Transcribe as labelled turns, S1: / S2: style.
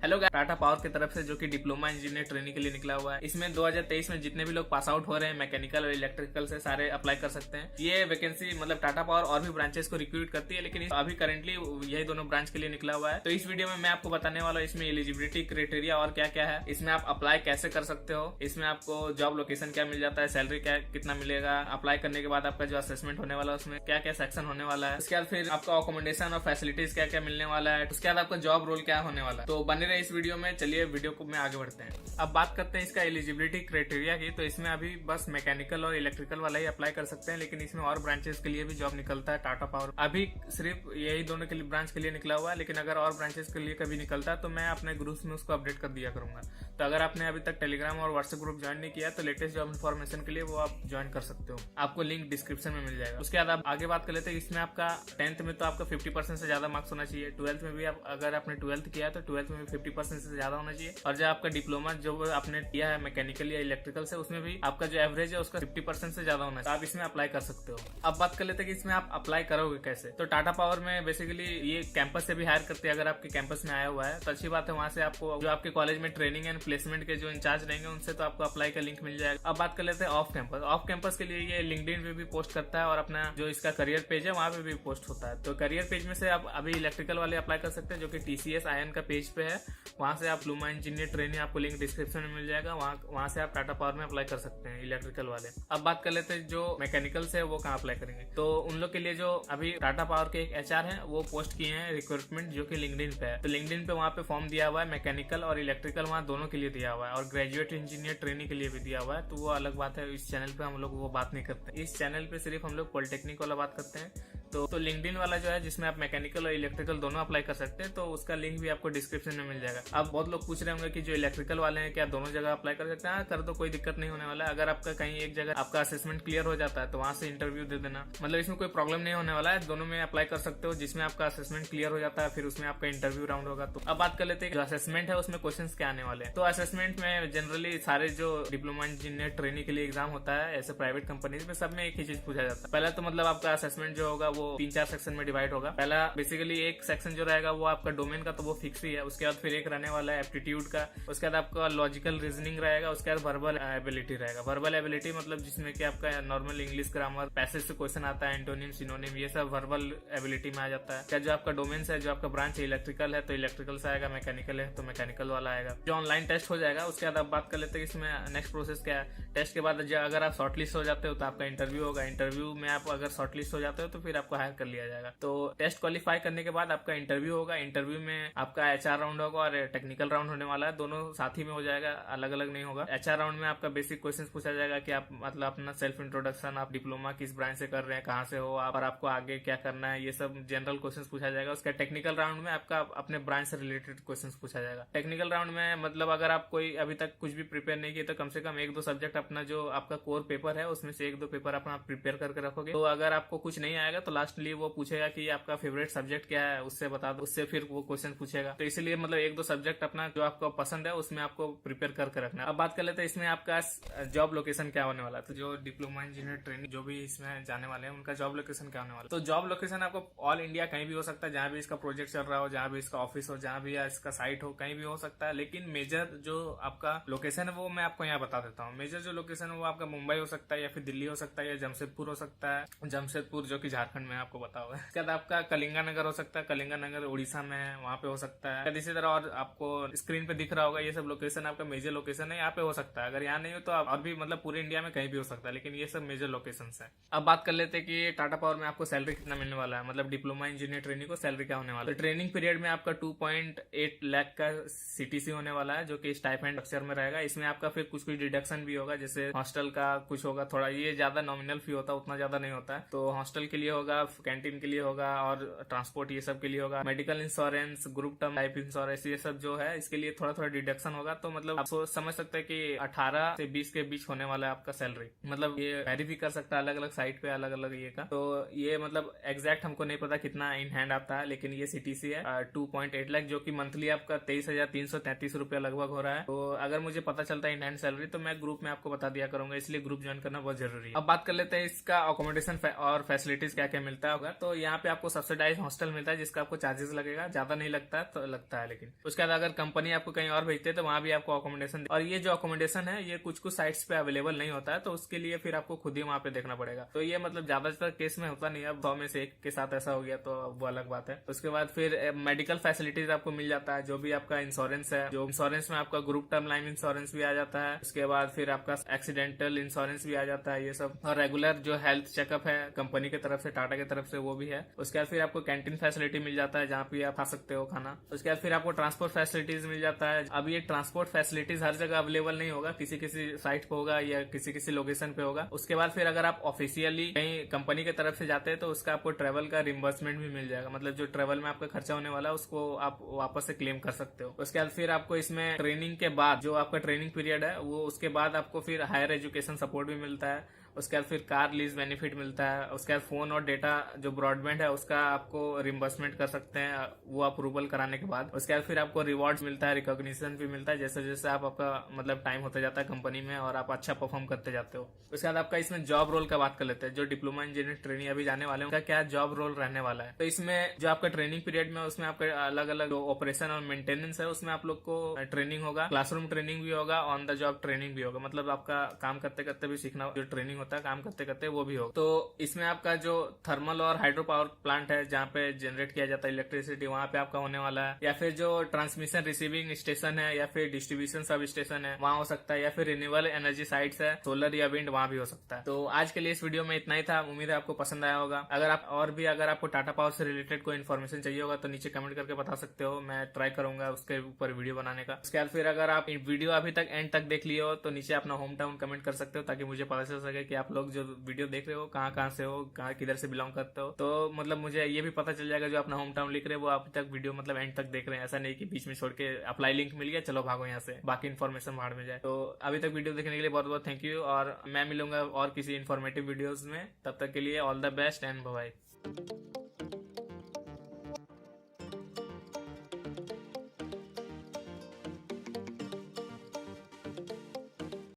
S1: Hello guys, Tata power की तरफ से जो कि डिप्लोमा इंजीनियर ट्रेनिंग के लिए निकला हुआ है। इसमें 2023 में जितने भी लोग पास आउट हो रहे हैं मैकेनिकल और इलेक्ट्रिकल से सारे अप्लाई कर सकते हैं। ये वैकेंसी मतलब टाटा पावर और भी ब्रांचेस को रिक्रूट करती है, लेकिन अभी करंटली यही दोनों ब्रांच के लिए निकला हुआ है। तो इस वीडियो में मैं आपको बताने वाला हूँ इसमें एलिजिबिलिटी क्राइटेरिया और क्या क्या है, इसमें आप अप्लाई कैसे कर सकते हो, इसमें आपको जॉब लोकेशन क्या मिल जाता है, सैलरी क्या कितना मिलेगा, अप्लाई करने के बाद आपका जो असेसमेंट होने वाला है उसमें क्या क्या सेक्शन होने वाला है, उसके बाद फिर आपका अकोमोडेशन और फैसिलिटीज क्या क्या मिलने वाला है, उसके बाद आपका जॉब रोल क्या होने वाला है। तो बने रहे इस वीडियो में। चलिए वीडियो को में आगे बढ़ते हैं। अब बात करते हैं इसका एलिजिबिलिटी क्राइटेरिया की। तो इसमें अभी बस मैकेनिकल और इलेक्ट्रिकल वाला ही अप्लाई कर सकते हैं, लेकिन इसमें और ब्रांचेस के लिए भी जॉब निकलता है। टाटा पावर अभी सिर्फ यही दोनों के लिए ब्रांच के लिए निकला हुआ है, लेकिन अगर और ब्रांचेस के लिए कभी निकलता है तो मैं अपने ग्रुप्स में उसको अपडेट कर दिया करूंगा। तो अगर आपने अभी तक टेलीग्राम और व्हाट्सएप ग्रुप ज्वाइन नहीं किया तो लेटेस्ट जॉब इन्फॉर्मेशन के लिए वो आप ज्वाइन कर सकते हो, आपको लिंक डिस्क्रिप्शन में मिल जाएगा। उसके बाद आप आगे बात कर लेते हैं। इसमें आपका 10th में तो आपका 50% से ज्यादा मार्क्स होना चाहिए। 12th में भी अगर आपने 12th किया है तो 12th में भी 50% से ज्यादा होना चाहिए। और जो आपका डिप्लोमा जो आपने किया है मैकेनिकल या इलेक्ट्रिकल से, उसमें भी आपका जो एवरेज है उसका 50% से ज्यादा होना चाहिए। आप इसमें अप्लाई कर सकते हो। अब बात कर लेते हैं कि इसमें आप अप्लाई करोगे कैसे। तो टाटा पावर में बेसिकली ये कैंपस से भी हायर करते हैं। अगर आपके कैंपस में आया हुआ है तो अच्छी बात है, वहां से आपको जो आपके कॉलेज में ट्रेनिंग एंड प्लेसमेंट के जो इंचार्ज रहेंगे उनसे तो आपको अप्लाई का लिंक मिल जाएगा। अब बात कर लेते हैं ऑफ कैंपस। ऑफ कैंपस के लिए ये लिंक्डइन पे भी पोस्ट करता है और अपना जो इसका करियर पेज है वहां पे भी पोस्ट होता है। तो करियर पेज में से आप अभी इलेक्ट्रिकल वाले अप्लाई कर सकते हैं, जो कि TCS आयन का पेज पे है। वहां से आप डिप्लोमा इंजीनियर ट्रेनिंग, आपको लिंक डिस्क्रिप्शन में मिल जाएगा, वहां से आप टाटा पावर में अप्लाई कर सकते हैं इलेक्ट्रिकल वाले। अब बात कर लेते हैं जो मैकेनिकल से वो कहाँ अप्लाई करेंगे। तो उन लोग के लिए जो अभी टाटा पावर के एक HR हैं वो पोस्ट किए हैं रिक्रूटमेंट, जो कि लिंक्डइन पे है। तो लिंक्डइन पे वहाँ पे फॉर्म दिया हुआ है, मैकेनिकल और इलेक्ट्रिकल वहाँ दोनों के लिए दिया हुआ है, और ग्रेजुएट इंजीनियर ट्रेनिंग के लिए भी दिया हुआ है। तो वो अलग बात है, इस चैनल पे हम लोग वो बात नहीं करते। इस चैनल पे सिर्फ हम लोग पॉलिटेक्निक वाला बात करते हैं। तो लिंक्डइन वाला जो है जिसमें आप मैकेनिकल और इलेक्ट्रिकल दोनों अप्लाई कर सकते हैं, तो उसका लिंक भी आपको डिस्क्रिप्शन में मिल जाएगा। अब बहुत लोग पूछ रहे होंगे कि जो इलेक्ट्रिकल वाले हैं क्या दोनों जगह अप्लाई कर सकते हैं। कर दो, कोई दिक्कत नहीं होने वाला है। अगर आपका कहीं एक जगह आपका असेसमेंट क्लियर हो जाता है तो वहां से इंटरव्यू दे देना, मतलब इसमें कोई प्रॉब्लम नहीं होने वाला है। दोनों में अप्लाई कर सकते हो, जिसमें आपका असेसमेंट क्लियर हो जाता है फिर उसमें आपका इंटरव्यू राउंड होगा। तो अब बात कर लेते हैं जो असेसमेंट है उसमें क्वेश्चन क्या आने वाले हैं। तो असेसमेंट में जनरली सारे जो डिप्लोमा इंजीनियर ट्रेनिंग के लिए एग्जाम होता है ऐसे प्राइवेट कंपनीज में, सब में एक ही चीज पूछा जाता है। पहला तो मतलब आपका असेसमेंट जो होगा वो 3-4 सेक्शन में डिवाइड होगा। पहला बेसिकली एक सेक्शन जो रहेगा वो आपका डोमेन का, तो वो फिक्स ही है। उसके बाद फिर एक रहने वाला है एप्टीट्यूड का। उसके बाद आपका लॉजिकल रीजनिंग रहेगा। उसके बाद वर्बल एबिलिटी रहेगा। वर्बल एबिलिटी मतलब जिसमें कि आपका नॉर्मल इंग्लिश ग्रामर, पैसेज से क्वेश्चन आता है, एंटोनिम सिनोनिम, ये सब वर्बल एबिलिटी में आ जाता है। क्या जो आपका डोमेन है, जो आपका ब्रांच है इलेक्ट्रिकल है तो इलेक्ट्रिकल से आएगा, मैकेनिकल है तो मैकेनिकल वाला आएगा। जो ऑनलाइन टेस्ट हो जाएगा। उसके बाद आप बात कर लेते हैं इसमें नेक्स्ट प्रोसेस क्या है। टेस्ट के बाद अगर आप शॉर्टलिस्ट हो जाते हो तो आपका इंटरव्यू होगा। इंटरव्यू में आप अगर शॉर्टलिस्ट हो जाते हो तो फिर आपको हायर कर लिया जाएगा। तो टेस्ट क्वालिफाई करने के बाद आपका इंटरव्यू होगा। इंटरव्यू में आपका HR राउंड होगा और टेक्निकल राउंड होने वाला है। दोनों साथ ही में हो जाएगा, अलग अलग नहीं होगा। HR राउंड में आपका बेसिक क्वेश्चंस पूछा जाएगा कि आप मतलब अपना सेल्फ इंट्रोडक्शन, आप डिप्लोमा किस ब्रांच से कर रहे हैं, कहाँ से हो आप, और आपको आगे क्या करना है, ये सब जनरल क्वेश्चंस पूछा जाएगा। उसका टेक्निकल राउंड में आपका अपने ब्रांच से रिलेटेड क्वेश्चंस पूछा जाएगा। टेक्निकल राउंड में मतलब अगर आप कोई अभी तक कुछ भी प्रिपेयर नहीं किए तो कम से कम 1-2 सब्जेक्ट अपना जो आपका कोर पेपर है उसमें से 1-2 पेपर अपना प्रिपेयर करके रखोगे। तो अगर आपको कुछ नहीं आएगा तो लास्टली वो पूछेगा कि आपका फेवरेट सब्जेक्ट क्या है, उससे बता दो, उससे फिर वो क्वेश्चन पूछेगा। तो इसलिए मतलब 1-2 सब्जेक्ट अपना जो आपको पसंद है उसमें आपको प्रिपेयर करके रखना है। अब बात कर लेते हैं इसमें आपका जॉब लोकेशन क्या होने वाला है। तो जो डिप्लोमा इंजीनियर ट्रेनिंग जो भी इसमें जाने वाले हैं उनका जॉब लोकेशन क्या होने वाला है। तो जॉब लोकेशन आपको ऑल इंडिया कहीं भी हो सकता है, जहां भी इसका प्रोजेक्ट चल रहा हो, जहां भी इसका ऑफिस हो, जहां भी इसका साइट हो, कहीं भी हो सकता है। लेकिन मेजर जो आपका लोकेशन है वो मैं आपको यहाँ बता देता हूँ। मेजर जो लोकेशन है वो आपका मुंबई हो सकता है, या फिर दिल्ली हो सकता है, या जमशेदपुर हो सकता है। जमशेदपुर जो कि झारखंड में आपको पता होगा। इसके बाद आपका कलिंगानगर हो सकता है, कलिंगानगर उड़ीसा में है, वहाँ पे हो सकता है। इसी तरह और आपको स्क्रीन पे दिख रहा होगा ये सब लोकेशन आपका मेजर लोकेशन है, यहाँ पे हो सकता है। अगर यहाँ नहीं हो तो और भी मतलब पूरे इंडिया में कहीं भी हो सकता है, लेकिन ये सब मेजर लोकेशन है। अब बात कर लेते हैं कि टाटा पावर में आपको सैलरी कितना मिलने वाला है, मतलब डिप्लोमा इंजीनियर ट्रेनिंग को सैलरी क्या होने वाला है। तो ट्रेनिंग पीरियड में आपका 2.8 लाख का CTC होने वाला है, जो कि स्टाइपेंड स्ट्रक्चर में रहेगा। इसमें आपका फिर कुछ डिडक्शन भी होगा, जैसे हॉस्टल का कुछ होगा थोड़ा, ये ज्यादा नॉमिनल फी होता है, उतना ज्यादा नहीं होता है। तो हॉस्टल के लिए होगा, कैंटीन के लिए होगा, और ट्रांसपोर्ट ये सब के लिए होगा। Medical insurance, group term life insurance, ये सब जो है इसके लिए थोड़ा थोड़ा डिडक्शन होगा। तो मतलब आप समझ सकते हैं कि 18 से 20 के बीच होने वाला है आपका सैलरी। मतलब ये वेरी भी कर सकता है अलग अलग साइट पे, अलग अलग ये का। तो ये मतलब एग्जैक्ट हमको नहीं पता कितना इन हैंड आता है, लेकिन ये CTC है 2.8 लाख, जो कि मंथली आपका 23,333 रुपया लगभग हो रहा है। तो अगर मुझे पता चलता है इन हैंड सैलरी तो मैं ग्रुप में आपको बता दिया करूंगा, इसलिए ग्रुप ज्वाइन करना बहुत जरूरी है। अब बात कर लेते हैं इसका अकोमोडेशन और फैसिलिटीज क्या क्या मिलता होगा। तो यहाँ पे आपको सब्सिडाइज हॉस्टल मिलता है जिसका आपको चार्जेस लगेगा, ज्यादा नहीं लगता तो लगता है, लेकिन उसके बाद अगर कंपनी आपको कहीं और भेजते हैं तो वहां भी आपको अकोमोडेशन, और ये जो अकोमोडेशन है ये कुछ साइट्स पे अवेलेबल नहीं होता है, तो उसके लिए फिर आपको खुद ही वहां पे देखना पड़ेगा। तो ये मतलब ज्यादातर केस में होता नहीं है, 100 में से 1 के साथ ऐसा हो गया तो वो अलग बात है। उसके बाद फिर मेडिकल फैसिलिटीज आपको मिल जाता है, जो भी आपका इंश्योरेंस है, जो इंश्योरेंस में आपका ग्रुप टर्म लाइफ इंश्योरेंस भी आ जाता है। उसके बाद फिर आपका एक्सीडेंटल इंश्योरेंस भी आ जाता है, ये सब, और रेगुलर जो हेल्थ चेकअप है कंपनी की तरफ से, टाटा की तरफ से, वो भी है। उसके बाद फिर आपको कैंटीन फैसिलिटी मिल जाता है जहाँ पे आप खा सकते हो खाना। उसके बाद फिर आपको ट्रांसपोर्ट फैसिलिटीज मिल जाता है। अब ये ट्रांसपोर्ट फैसिलिटीज हर जगह अवेलेबल नहीं होगा, किसी किसी साइट पे होगा या किसी किसी लोकेशन पे होगा। उसके बाद फिर अगर आप ऑफिशियली कहीं कंपनी की तरफ से जाते हैं तो उसका आपको ट्रेवल का रिम्बर्समेंट भी मिल जाएगा, मतलब जो ट्रेवल में आपका खर्चा होने वाला है उसको आप वापस से क्लेम कर सकते हो। उसके बाद फिर आपको इसमें ट्रेनिंग के बाद, जो आपका ट्रेनिंग पीरियड है वो, उसके बाद आपको फिर हायर एजुकेशन सपोर्ट भी मिलता है। उसके बाद फिर कार लीज बेनिफिट मिलता है। उसके बाद फोन और डेटा जो ब्रॉडबैंड है उसका आपको रिम्बर्समेंट कर सकते हैं वो अप्रूवल कराने के बाद। उसके बाद फिर आपको रिवॉर्ड्स मिलता है, रिकॉग्निशन भी मिलता है जैसे जैसे आपका मतलब टाइम होता जाता है कंपनी में और आप अच्छा परफॉर्म करते जाते हो। उसके बाद आपका इसमें जॉब रोल का बात कर लेते हैं। जो डिप्लोमा इंजीनियर ट्रेनिंग अभी जाने वाले हैं उनका क्या जॉब रोल रहने वाला है। तो इसमें जो आपका ट्रेनिंग पीरियड में उसमें आपका अलग अलग ऑपरेशन और मेंटेनेंस है, उसमें आप लोग को ट्रेनिंग होगा, क्लासरूम ट्रेनिंग भी होगा, ऑन द जॉब ट्रेनिंग भी होगा, मतलब आपका काम करते करते भी सीखना, जो ट्रेनिंग होता है काम करते करते वो भी होगा। तो इसमें आपका जो थर्मल और हाइड्रो पावर प्लांट है जहाँ पे जनरेट किया जाता है इलेक्ट्रिसिटी, वहाँ पे आपका होने वाला है, या फिर जो ट्रांसमिशन रिसीविंग स्टेशन है या फिर डिस्ट्रीब्यूशन सब स्टेशन है वहाँ हो सकता है, या फिर रिन्यूएबल एनर्जी साइट्स है, सोलर या विंड, वहाँ भी हो सकता है। तो आज के लिए इस वीडियो में इतना ही था, उम्मीद है आपको पसंद आया होगा। अगर आपको टाटा पावर से रिलेटेड कोई इन्फॉर्मेशन चाहिए होगा तो नीचे कमेंट करके बता सकते हो, मैं ट्राई करूंगा उसके ऊपर वीडियो बनाने का। उसके बाद फिर अगर आप वीडियो अभी तक एंड तक देख लिए हो तो नीचे अपना होम टाउन कमेंट कर सकते हो, ताकि मुझे पता चल सके कि आप लोग जो वीडियो देख रहे हो कहाँ से हो, किधर से बिलोंग करते हो। तो मतलब मुझे ये भी पता चल जाएगा जो अपना होम टाउन लिख रहे हो वो अभी तक वीडियो मतलब एंड तक देख रहे हैं, ऐसा नहीं कि बीच में छोड़ के अप्लाई लिंक मिल गया चलो भागो यहाँ से, बाकी इन्फॉर्मेशन बाहर में जाए। तो अभी तक वीडियो देखने के लिए बहुत बहुत थैंक यू, और मैं मिलूंगा और किसी इन्फॉर्मेटिव वीडियोज में। तब तक के लिए all the best and bye.